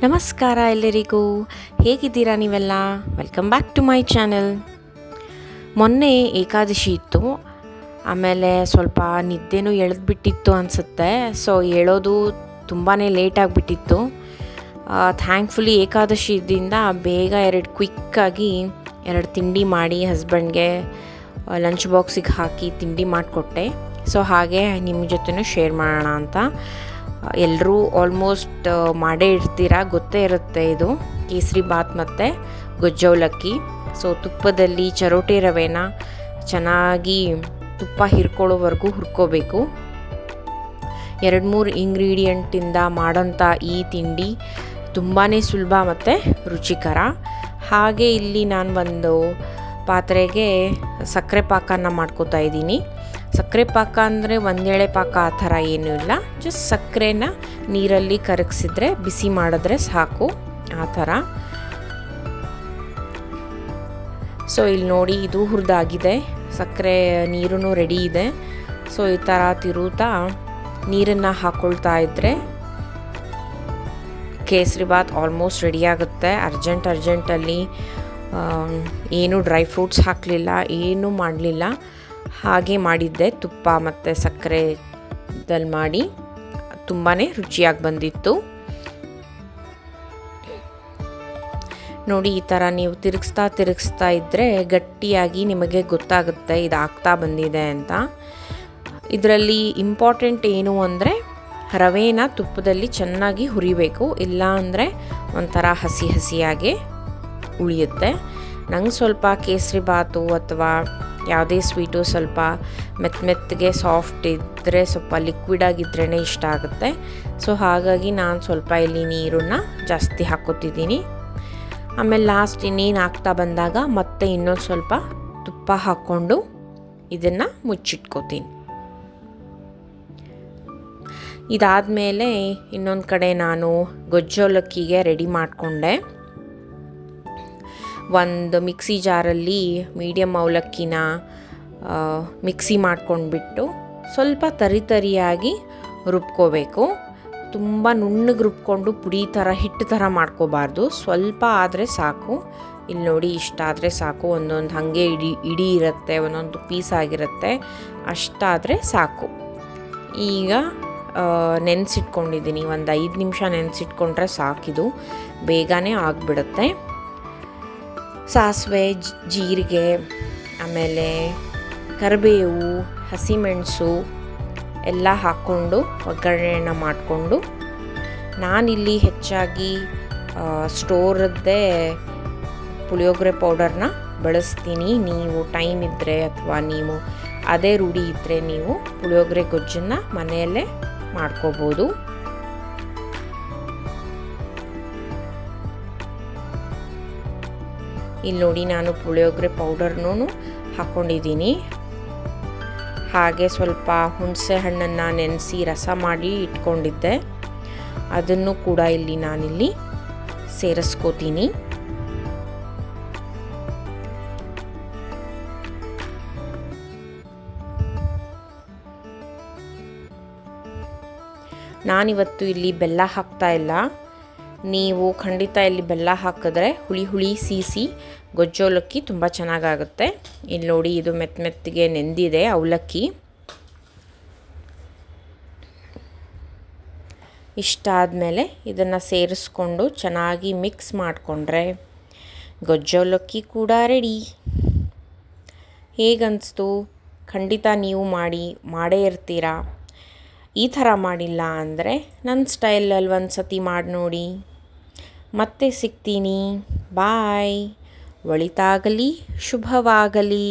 ನಮಸ್ಕಾರ ಎಲ್ಲರಿಗೂ, ಹೇಗಿದ್ದೀರಾ ನೀವೆಲ್ಲ? Welcome back to my channel. ಮೊನ್ನೆ ಏಕಾದಶಿ ಇತ್ತು, ಆಮೇಲೆ ಸ್ವಲ್ಪ ನಿದ್ದೆನೂ ಎಳೆದ್ಬಿಟ್ಟಿತ್ತು ಅನಿಸುತ್ತೆ. ಸೊ ಹೇಳೋದು ತುಂಬಾ ಲೇಟ್ ಆಗಿಬಿಟ್ಟಿತ್ತು. ಥ್ಯಾಂಕ್ಫುಲಿ ಏಕಾದಶಿ ಇದ್ದಿಂದ ಬೇಗ ಕ್ವಿಕ್ಕಾಗಿ 2 ತಿಂಡಿ ಮಾಡಿ ಹಸ್ಬೆಂಡ್ಗೆ ಲಂಚ್ ಬಾಕ್ಸಿಗೆ ಹಾಕಿ ತಿಂಡಿ ಮಾಡಿಕೊಟ್ಟೆ. ಸೊ ಹಾಗೆ ನಿಮ್ಮ ಜೊತೆನೂ ಶೇರ್ ಮಾಡೋಣ ಅಂತ. ಎಲ್ಲರೂ ಆಲ್ಮೋಸ್ಟ್ ಮಾಡೇ ಇರ್ತೀರಾ, ಗೊತ್ತೇ ಇರುತ್ತೆ. ಇದು ಕೇಸರಿ ಬಾತ್ ಮತ್ತು ಗೊಜ್ಜವಲಕ್ಕಿ. ಸೊ ತುಪ್ಪದಲ್ಲಿ ಚರೋಟಿ ರವೆನ ಚೆನ್ನಾಗಿ ತುಪ್ಪ ಹಿರ್ಕೊಳ್ಳೋವರೆಗೂ ಹುರ್ಕೋಬೇಕು. 2-3 ಇಂಗ್ರೀಡಿಯೆಂಟಿಂದ ಮಾಡೋಂಥ ಈ ತಿಂಡಿ ತುಂಬಾ ಸುಲಭ ಮತ್ತು ರುಚಿಕರ. ಹಾಗೆ ಇಲ್ಲಿ ನಾನು ಒಂದು ಪಾತ್ರೆಗೆ ಸಕ್ಕರೆ ಪಾಕನ ಮಾಡ್ಕೋತಾ ಇದ್ದೀನಿ. ಸಕ್ಕರೆ ಪಾಕ ಅಂದರೆ ಒಂದೆಳೆ ಪಾಕ ಆ ಥರ ಏನೂ ಇಲ್ಲ, ಜಸ್ಟ್ ಸಕ್ಕರೆನ ನೀರಲ್ಲಿ ಕರಗಿಸಿದ್ರೆ ಬಿಸಿ ಮಾಡಿದ್ರೆ ಸಾಕು, ಆ ಥರ. ಸೊ ಇಲ್ಲಿ ನೋಡಿ, ಇದು ಹುರಿದಾಗಿದೆ, ಸಕ್ಕರೆ ನೀರೂ ರೆಡಿ ಇದೆ. ಸೊ ಈ ಥರ ತಿರುತ್ತಾ ನೀರನ್ನು ಹಾಕ್ಕೊಳ್ತಾ ಇದ್ದರೆ ಕೇಸರಿ ಬಾತ್ ಆಲ್ಮೋಸ್ಟ್ ರೆಡಿ ಆಗುತ್ತೆ. ಅರ್ಜೆಂಟಲ್ಲಿ ಏನೂ ಡ್ರೈ ಫ್ರೂಟ್ಸ್ ಹಾಕಲಿಲ್ಲ, ಏನೂ ಮಾಡಲಿಲ್ಲ, ಹಾಗೆ ಮಾಡಿದ್ದೆ. ತುಪ್ಪ ಮತ್ತು ಸಕ್ಕರೆದಲ್ಲಿ ಮಾಡಿ ತುಂಬಾ ರುಚಿಯಾಗಿ ಬಂದಿತ್ತು. ನೋಡಿ, ಈ ಥರ ನೀವು ತಿರುಗಿಸ್ತಾ ಇದ್ದರೆ ಗಟ್ಟಿಯಾಗಿ ನಿಮಗೆ ಗೊತ್ತಾಗುತ್ತೆ ಇದು ಆಗ್ತಾ ಬಂದಿದೆ ಅಂತ. ಇದರಲ್ಲಿ ಇಂಪಾರ್ಟೆಂಟ್ ಏನು ಅಂದರೆ ರವೆನ ತುಪ್ಪದಲ್ಲಿ ಚೆನ್ನಾಗಿ ಹುರಿಬೇಕು, ಇಲ್ಲ ಅಂದರೆ ಒಂಥರ ಹಸಿಯಾಗೆ ಉಳಿಯುತ್ತೆ. ನಂಗೆ ಸ್ವಲ್ಪ ಕೇಸರಿ ಬಾತು ಅಥವಾ ಯಾವುದೇ ಸ್ವೀಟು ಸ್ವಲ್ಪ ಮೆತ್ತಗೆ ಸಾಫ್ಟ್ ಇದ್ದರೆ, ಸ್ವಲ್ಪ ಲಿಕ್ವಿಡ್ ಆಗಿದ್ರೇ ಇಷ್ಟ ಆಗುತ್ತೆ. ಸೊ ಹಾಗಾಗಿ ನಾನು ಸ್ವಲ್ಪ ಇಲ್ಲಿ ನೀರನ್ನು ಜಾಸ್ತಿ ಹಾಕ್ಕೋತಿದ್ದೀನಿ. ಆಮೇಲೆ ಲಾಸ್ಟ್ ಇನ್ನೇನು ಹಾಕ್ತಾ ಬಂದಾಗ ಮತ್ತೆ ಇನ್ನೊಂದು ಸ್ವಲ್ಪ ತುಪ್ಪ ಹಾಕ್ಕೊಂಡು ಇದನ್ನು ಮುಚ್ಚಿಟ್ಕೋತೀನಿ. ಇದಾದಮೇಲೆ ಇನ್ನೊಂದು ಕಡೆ ನಾನು ಗೊಜ್ಜವಲಕ್ಕಿಗೆ ರೆಡಿ ಮಾಡಿಕೊಂಡೆ. ಒಂದು ಮಿಕ್ಸಿ ಜಾರಲ್ಲಿ ಮೀಡಿಯಮ್ ಅವಲಕ್ಕಿನ ಮಿಕ್ಸಿ ಮಾಡ್ಕೊಂಡ್ಬಿಟ್ಟು ಸ್ವಲ್ಪ ತರಿಯಾಗಿ ರುಬ್ಕೋಬೇಕು. ತುಂಬ ನುಣ್ಣಗೆ ರುಬ್ಕೊಂಡು ಪುಡಿ ಥರ ಹಿಟ್ಟು ಥರ ಮಾಡ್ಕೋಬಾರ್ದು, ಸ್ವಲ್ಪ ಆದರೆ ಸಾಕು. ಇಲ್ಲಿ ನೋಡಿ, ಇಷ್ಟ ಆದರೆ ಸಾಕು. ಒಂದೊಂದು ಹಾಗೆ ಇಡೀ ಇರುತ್ತೆ, ಒಂದೊಂದು ಪೀಸ್ ಆಗಿರುತ್ತೆ, ಅಷ್ಟಾದರೆ ಸಾಕು. ಈಗ ನೆನೆಸಿಟ್ಕೊಂಡಿದ್ದೀನಿ, ಒಂದು 5 ನಿಮಿಷ ನೆನೆಸಿಟ್ಕೊಂಡ್ರೆ ಸಾಕಿದು, ಬೇಗನೆ ಆಗಿಬಿಡುತ್ತೆ. ಸಾಸಿವೆ, ಜೀರಿಗೆ, ಆಮೇಲೆ ಕರಿಬೇವು, ಹಸಿಮೆಣಸು ಎಲ್ಲ ಹಾಕ್ಕೊಂಡು ಒಗ್ಗರಣೆಯನ್ನು ಮಾಡಿಕೊಂಡು, ನಾನಿಲ್ಲಿ ಹೆಚ್ಚಾಗಿ ಸ್ಟೋರದ್ದೇ ಪುಳಿಯೋಗರೆ ಪೌಡರ್ನ ಬಳಸ್ತೀನಿ. ನೀವು ಟೈಮ್ ಇದ್ದರೆ ಅಥವಾ ನೀವು ಅದೇ ರೂಢಿ ಇದ್ದರೆ ನೀವು ಪುಳಿಯೋಗರೆ ಗೊಜ್ಜನ್ನು ಮನೆಯಲ್ಲೇ ಮಾಡ್ಕೋಬೋದು. ಇಲ್ಲಿ ನೋಡಿ, ನಾನು ಪುಳಿಯೋಗರೆ ಪೌಡರ್ನೂ ಹಾಕ್ಕೊಂಡಿದ್ದೀನಿ. ಹಾಗೆ ಸ್ವಲ್ಪ ಹುಣಸೆ ಹಣ್ಣನ್ನು ನೆನೆಸಿ ರಸ ಮಾಡಿ ಇಟ್ಕೊಂಡಿದ್ದೆ, ಅದನ್ನು ಕೂಡ ನಾನಿಲ್ಲಿ ಸೇರಿಸ್ಕೋತೀನಿ. ನಾನಿವತ್ತು ಇಲ್ಲಿ ಬೆಲ್ಲ ಹಾಕ್ತಾ ಇಲ್ಲ. ನೀವು ಖಂಡಿತ ಇಲ್ಲಿ ಬೆಲ್ಲ ಹಾಕಿದ್ರೆ ಹುಳಿ ಸಿಹಿ ಗೊಜ್ಜವಲಕ್ಕಿ ತುಂಬ ಚೆನ್ನಾಗಾಗುತ್ತೆ. ಇಲ್ಲಿ ನೋಡಿ, ಇದು ಮೆತ್ತಗೆ ನೆಂದಿದೆ ಅವಲಕ್ಕಿ. ಇಷ್ಟಾದಮೇಲೆ ಇದನ್ನು ಸೇರಿಸ್ಕೊಂಡು ಚೆನ್ನಾಗಿ ಮಿಕ್ಸ್ ಮಾಡಿಕೊಂಡ್ರೆ ಗೊಜ್ಜವಲಕ್ಕಿ ಕೂಡ ರೆಡಿ. ಹೇಗನ್ನಿಸ್ತು? ಖಂಡಿತ ನೀವು ಮಾಡೇ ಇರ್ತೀರಾ. ಈ ಥರ ಮಾಡಿಲ್ಲ ಅಂದರೆ ನನ್ನ ಸ್ಟೈಲಲ್ಲಿ ಒಂದು ಸತಿ ಮಾಡಿ ನೋಡಿ. ಮತ್ತೆ ಸಿಗ್ತೀನಿ. ಬಾಯ್. ಒಳಿತಾಗಲಿ, ಶುಭವಾಗಲಿ.